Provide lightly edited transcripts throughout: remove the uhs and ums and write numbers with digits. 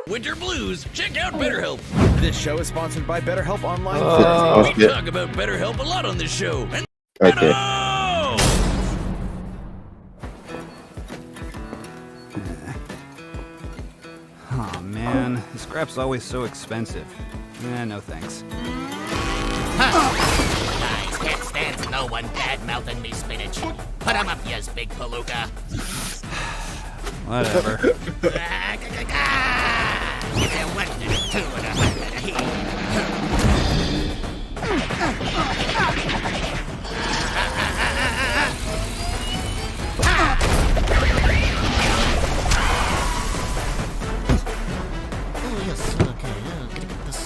winter blues, check out BetterHelp. This show is sponsored by BetterHelp Online. We talk about BetterHelp a lot on this show. And Okay. Oh man, the scrap's always so expensive. No thanks. Guys, can't stand no one bad-mouthing me spinach. Put 'em up, yes, big palooka. Whatever. Give me a 1 and a 2 and a 100 a heat. Oh, yes, okay. Gotta get this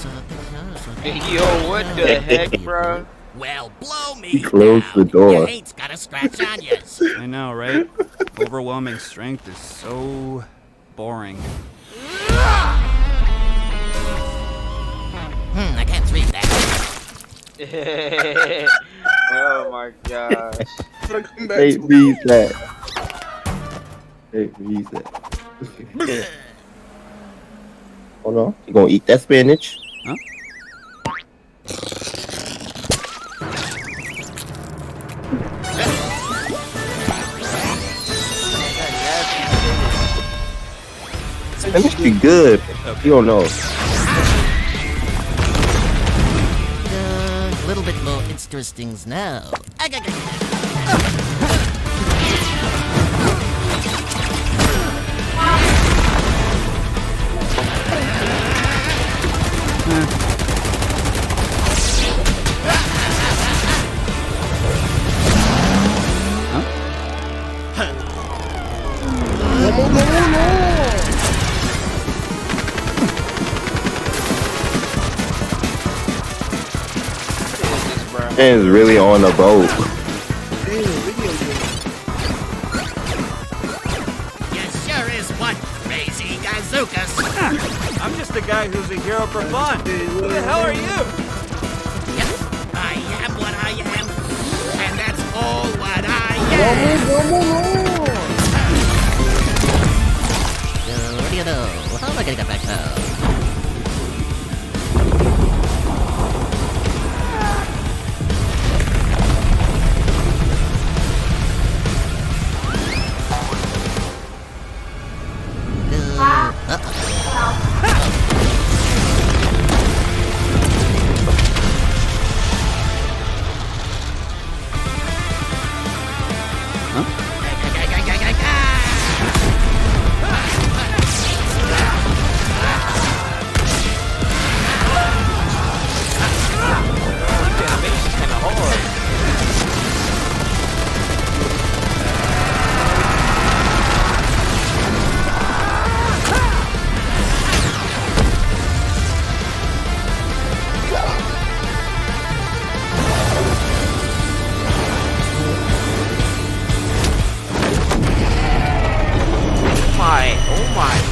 thing. Yo, what the heck, bro? Well, blow me. He closed now. the door. You ain't got a scratch on yas. I know, right? Overwhelming strength is so boring. I can't read that. Oh my gosh. Hey, read that. Hey, read that. Hold on. You gonna eat that spinach? Huh? Spinach be good. You don't know. A little bit more interesting now. Man's really on a boat. You sure is one crazy gazookas. I'm just a guy who's a hero for fun. Who the hell are you? Yep, I am what I am, and that's all what I am. So, what do you know? How am I gonna get back home?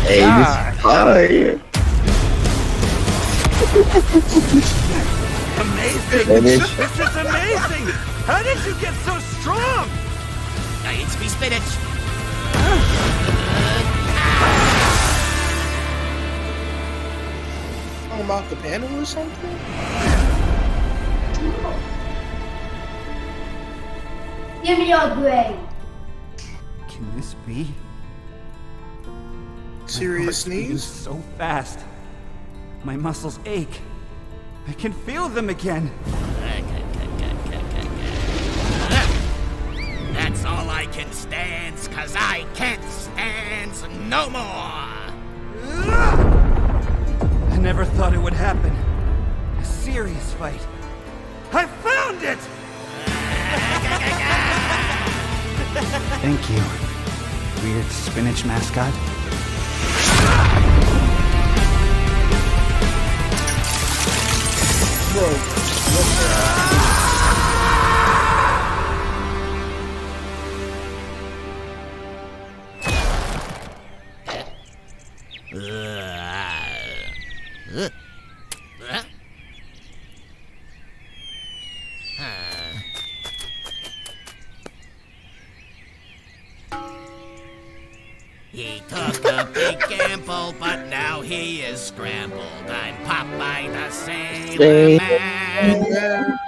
Hey, this fire. Amazing! Spinach. This is amazing! How did you get so strong? I eat me spinach. I'm off the panel or something? Give me your grade. Can this be? Serious My heart beating sneeze? so fast. My muscles ache. I can feel them again. That's all I can stand, 'cause I can't stand no more. I never thought it would happen. A serious fight. I found it! Thank you, weird spinach mascot. He took a big gamble, but now He is scrambled. I'm Popeye the Sailor Say- Man.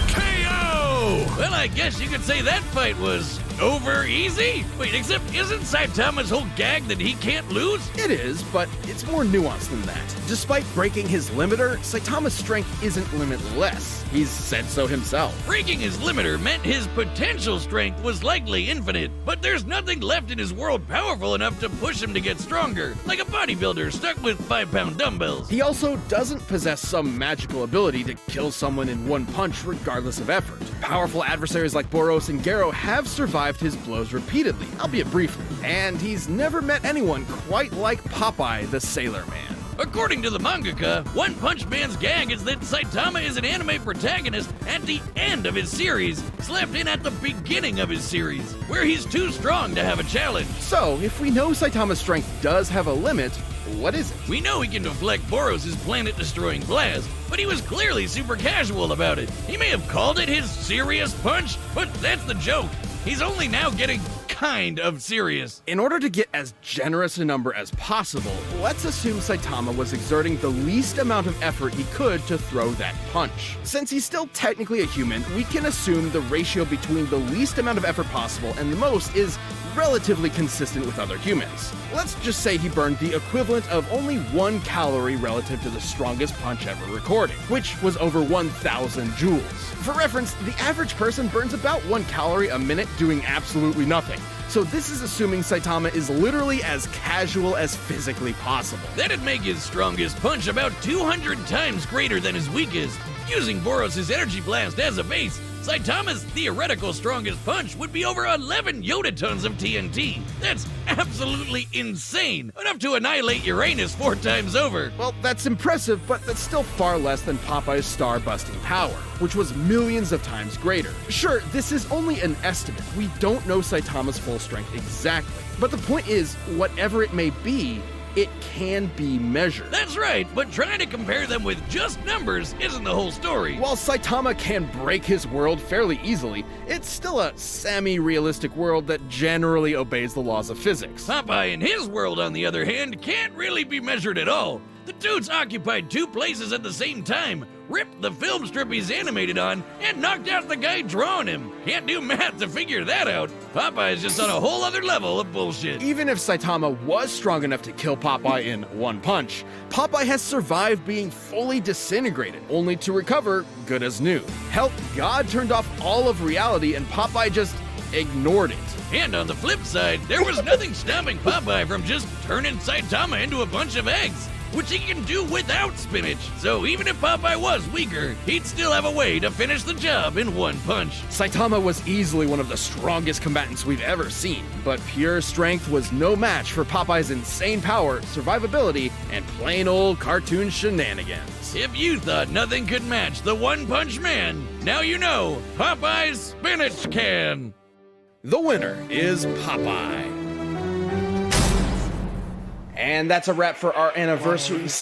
KO! Well, I guess you could say that fight was over easy. Wait, except isn't Saitama's whole gag that he can't lose? It is, but it's more nuanced than that. Despite breaking his limiter, Saitama's strength isn't limitless. He's said so himself. Breaking his limiter meant his potential strength was likely infinite, but there's nothing left in his world powerful enough to push him to get stronger, like a bodybuilder stuck with 5-pound dumbbells. He also doesn't possess some magical ability to kill someone in one punch regardless of effort. Powerful adversaries like Boros and Garo have survived his blows repeatedly, albeit briefly, and he's never met anyone quite like Popeye the Sailor Man. According to the mangaka, One Punch Man's gag is that Saitama is an anime protagonist at the end of his series, slapped in at the beginning of his series, where he's too strong to have a challenge. So, if we know Saitama's strength does have a limit, what is it? We know he can deflect Boros' planet-destroying blast, but he was clearly super casual about it. He may have called it his serious punch, but that's the joke. He's only now getting kind of serious. In order to get as generous a number as possible, let's assume Saitama was exerting the least amount of effort he could to throw that punch. Since he's still technically a human, we can assume the ratio between the least amount of effort possible and the most is relatively consistent with other humans. Let's just say he burned the equivalent of only 1 calorie relative to the strongest punch ever recorded, which was over 1,000 joules. For reference, the average person burns about 1 calorie a minute doing absolutely nothing. So this is assuming Saitama is literally as casual as physically possible. That'd make his strongest punch about 200 times greater than his weakest. Using Boros' energy blast as a base, Saitama's theoretical strongest punch would be over 11 yotatons of TNT. That's absolutely insane, enough to annihilate Uranus 4 times over. Well, that's impressive, but that's still far less than Popeye's star-busting power, which was millions of times greater. Sure, this is only an estimate. We don't know Saitama's full strength exactly. But the point is, whatever it may be, it can be measured. That's right, but trying to compare them with just numbers isn't the whole story. While Saitama can break his world fairly easily, it's still a semi-realistic world that generally obeys the laws of physics. Popeye in his world, on the other hand, can't really be measured at all. The dude's occupied 2 places at the same time, ripped the film strip he's animated on, and knocked out the guy drawing him. Can't do math to figure that out. Popeye's just on a whole other level of bullshit. Even if Saitama was strong enough to kill Popeye in 1 punch, Popeye has survived being fully disintegrated, only to recover good as new. Hell, God turned off all of reality and Popeye just ignored it. And on the flip side, there was nothing stopping Popeye from just turning Saitama into a bunch of eggs, which he can do without spinach. So even if Popeye was weaker, he'd still have a way to finish the job in 1 punch. Saitama was easily one of the strongest combatants we've ever seen, but pure strength was no match for Popeye's insane power, survivability, and plain old cartoon shenanigans. If you thought nothing could match the One Punch Man, now you know Popeye's spinach can. The winner is Popeye. And that's a wrap for our anniversary